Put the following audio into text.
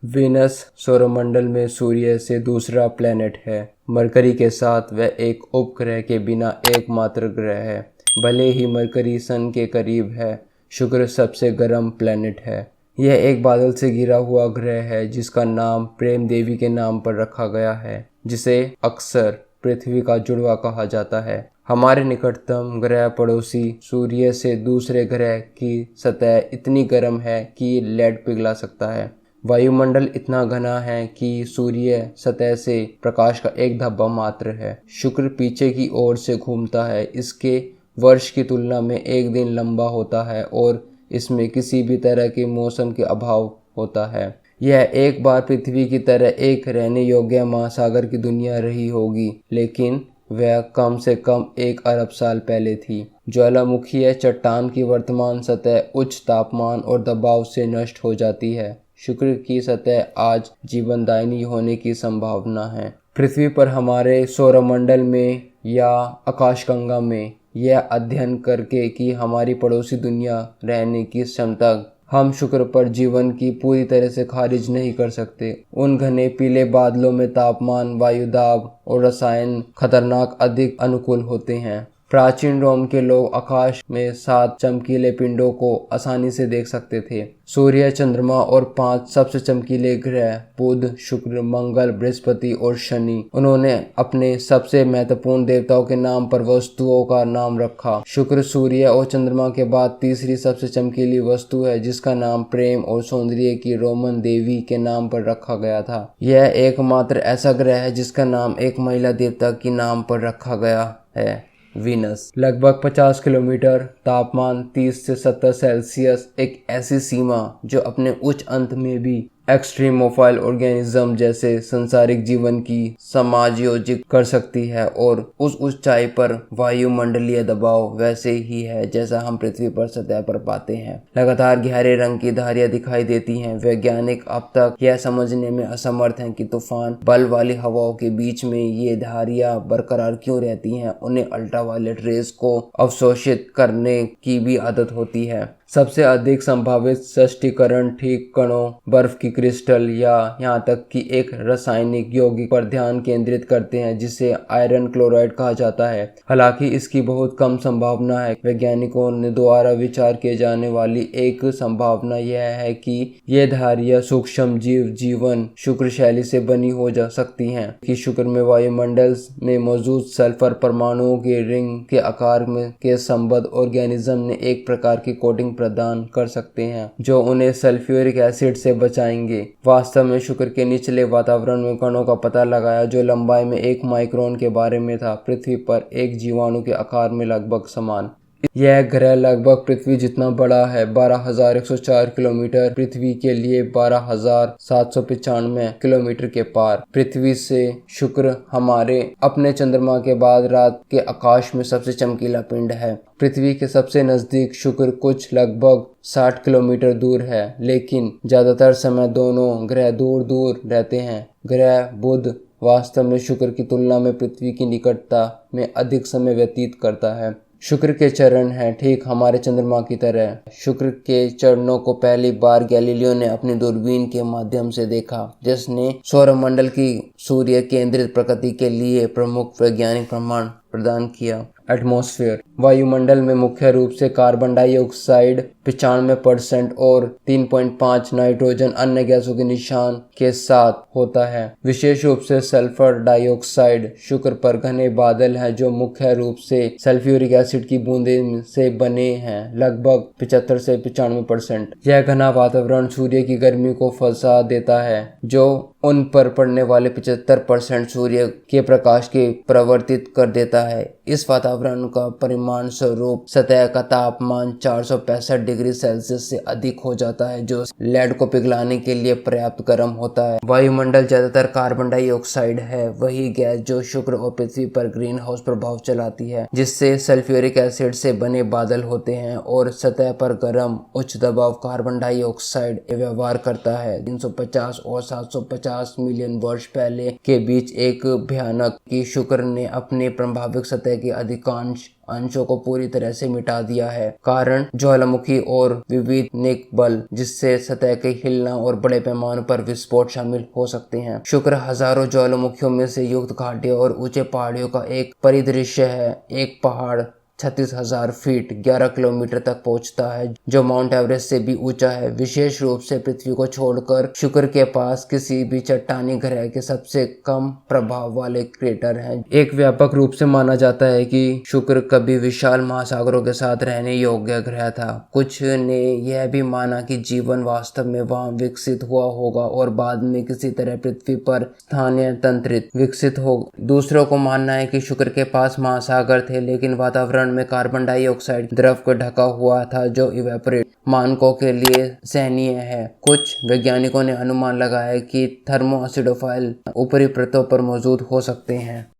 Venus सौरमंडल में सूर्य से दूसरा प्लेनेट है। मरकरी के साथ वह एक उपग्रह के बिना एकमात्र ग्रह है। भले ही मरकरी सन के करीब है, शुक्र सबसे गर्म प्लेनेट है। यह एक बादल से घिरा हुआ ग्रह है जिसका नाम प्रेम देवी के नाम पर रखा गया है, जिसे अक्सर पृथ्वी का जुड़वा कहा जाता है। हमारे निकटतम ग्रह पड़ोसी सूर्य से दूसरे ग्रह की सतह इतनी गर्म है कि लेड पिघला सकता है। वायुमंडल इतना घना है कि सूर्य सतह से प्रकाश का एक धब्बा मात्र है। शुक्र पीछे की ओर से घूमता है। इसके वर्ष की तुलना में एक दिन लंबा होता है और इसमें किसी भी तरह के मौसम के अभाव होता है। यह एक बार पृथ्वी की तरह एक रहने योग्य महासागर की दुनिया रही होगी, लेकिन वह कम से कम 1 अरब साल पहले थी। ज्वालामुखीय चट्टान की वर्तमान सतह उच्च तापमान और दबाव से नष्ट हो जाती है। शुक्र की सतह आज जीवनदायिनी होने की संभावना है। पृथ्वी पर हमारे सौरमंडल में या आकाशगंगा में यह अध्ययन करके कि हमारी पड़ोसी दुनिया रहने की क्षमता हम शुक्र पर जीवन की पूरी तरह से खारिज नहीं कर सकते। उन घने पीले बादलों में तापमान, वायुदाब और रसायन खतरनाक अधिक अनुकूल होते हैं। प्राचीन रोम के लोग आकाश में 7 चमकीले पिंडों को आसानी से देख सकते थे। सूर्य, चंद्रमा और 5 सबसे चमकीले ग्रह बुध, शुक्र, मंगल, बृहस्पति और शनि। उन्होंने अपने सबसे महत्वपूर्ण देवताओं के नाम पर वस्तुओं का नाम रखा। शुक्र सूर्य और चंद्रमा के बाद तीसरी सबसे चमकीली वस्तु है, जिसका नाम प्रेम और सौंदर्य की रोमन देवी के नाम पर रखा गया था। यह एकमात्र ऐसा ग्रह है जिसका नाम एक महिला देवता के नाम पर रखा गया है, वीनस। लगभग 50 किलोमीटर, तापमान 30 से 70 सेल्सियस, एक ऐसी सीमा जो अपने उच्च अंत में भी एक्सट्रीमोफाइल ऑर्गेनिज्म जैसे संसारिक जीवन की समायोजित कर सकती है, और उस ऊंचाई पर वायुमंडलीय दबाव वैसे ही है जैसा हम पृथ्वी पर सतह पर पाते हैं। लगातार गहरे रंग की धारियां दिखाई देती हैं। वैज्ञानिक अब तक यह समझने में असमर्थ हैं कि तूफान बल वाली हवाओं के बीच में ये धारियां बरकरार क्यों रहती हैं। उन्हें अल्ट्रावायलेट रेज को अवशोषित करने की भी आदत होती है। सबसे अधिक संभावित स्पष्टीकरण ठीक कणों, बर्फ की क्रिस्टल या यहाँ तक कि एक रासायनिक यौगिक पर ध्यान केंद्रित करते हैं जिसे आयरन क्लोराइड कहा जाता है। हालांकि इसकी बहुत कम संभावना है। वैज्ञानिकों ने द्वारा विचार किए जाने वाली एक संभावना यह है कि ये धारियां सूक्ष्म जीव जीवन शुक्र शैली से बनी हो जा सकती हैं, कि शुक्र में वायुमंडल में मौजूद सल्फर परमाणुओं के रिंग के आकार में के संबद्ध ऑर्गेनिज्म ने एक प्रकार की कोटिंग प्रदान कर सकते हैं जो उन्हें सल्फ्यूरिक एसिड से बचाएंगे। वास्तव में शुक्र के निचले वातावरण में कणों का पता लगाया जो लंबाई में 1 माइक्रोन के बारे में था, पृथ्वी पर एक जीवाणु के आकार में लगभग समान। यह ग्रह लगभग पृथ्वी जितना बड़ा है, 12,104 किलोमीटर, पृथ्वी के लिए 12,795 किलोमीटर के पार। पृथ्वी से शुक्र हमारे अपने चंद्रमा के बाद रात के आकाश में सबसे चमकीला पिंड है। पृथ्वी के सबसे नजदीक शुक्र कुछ लगभग 60 किलोमीटर दूर है, लेकिन ज्यादातर समय दोनों ग्रह दूर दूर रहते हैं। ग्रह बुध वास्तव में शुक्र की तुलना में पृथ्वी की निकटता में अधिक समय व्यतीत करता है। शुक्र के चरण हैं ठीक हमारे चंद्रमा की तरह। शुक्र के चरणों को पहली बार गैलीलियो ने अपनी दूरबीन के माध्यम से देखा, जिसने सौरमंडल की सूर्य केंद्रित प्रकृति के लिए प्रमुख वैज्ञानिक प्रमाण प्रदान किया। एटमॉस्फेयर, वायुमंडल में मुख्य रूप से कार्बन डाइऑक्साइड 95% और 3.5 नाइट्रोजन अन्य गैसों के निशान के साथ होता है। विशेष रूप से सल्फर डाइऑक्साइड। शुक्र पर घने बादल हैं जो मुख्य रूप से सल्फ्यूरिक एसिड की बूंदें से बने हैं, लगभग 75 से 95%। यह घना वातावरण सूर्य की गर्मी को फंसा देता है जो उन पर पड़ने वाले 75% सूर्य के प्रकाश के प्रवर्तित कर देता है। इस वातावरण का परिमाण स्वरूप सतह का तापमान 465 डिग्री सेल्सियस से अधिक हो जाता है, जो लेड को पिघलाने के लिए पर्याप्त गर्म होता है। वायुमंडल ज्यादातर कार्बन डाइऑक्साइड है, वही गैस जो शुक्र और पृथ्वी पर ग्रीन हाउस प्रभाव चलाती है, जिससे सल्फ्यूरिक एसिड से बने बादल होते हैं और सतह पर गर्म उच्च दबाव कार्बन डाइऑक्साइड व्यवहार करता है। 350 और 750 मिलियन वर्ष पहले के बीच एक भयानक की शुक्र ने अपने प्रभावित सतह के अधिकांश अंशों को पूरी तरह से मिटा दिया है। कारण ज्वालामुखी और विविधनिक बल, जिससे सतह के हिलना और बड़े पैमाने पर विस्फोट शामिल हो सकते हैं। शुक्र हजारों ज्वालामुखियों में से युक्त घाटियों और ऊंचे पहाड़ियों का एक परिदृश्य है। एक पहाड़ 36,000 फीट 11 किलोमीटर तक पहुंचता है, जो माउंट एवरेस्ट से भी ऊंचा है। विशेष रूप से पृथ्वी को छोड़कर शुक्र के पास किसी भी चट्टानी ग्रह के सबसे कम प्रभाव वाले क्रेटर हैं। एक व्यापक रूप से माना जाता है कि शुक्र कभी विशाल महासागरों के साथ रहने योग्य ग्रह था। कुछ ने यह भी माना कि जीवन वास्तव में वहां विकसित हुआ होगा और बाद में किसी तरह पृथ्वी पर स्थानांतरित विकसित हो। दूसरों को मानना है कि शुक्र के पास महासागर थे, लेकिन वातावरण में कार्बन डाइऑक्साइड द्रव को ढका हुआ था, जो इवेपोरेट मानकों के लिए सहनीय है। कुछ वैज्ञानिकों ने अनुमान लगाया कि थर्मो एसिडोफाइल ऊपरी परतों पर मौजूद हो सकते हैं।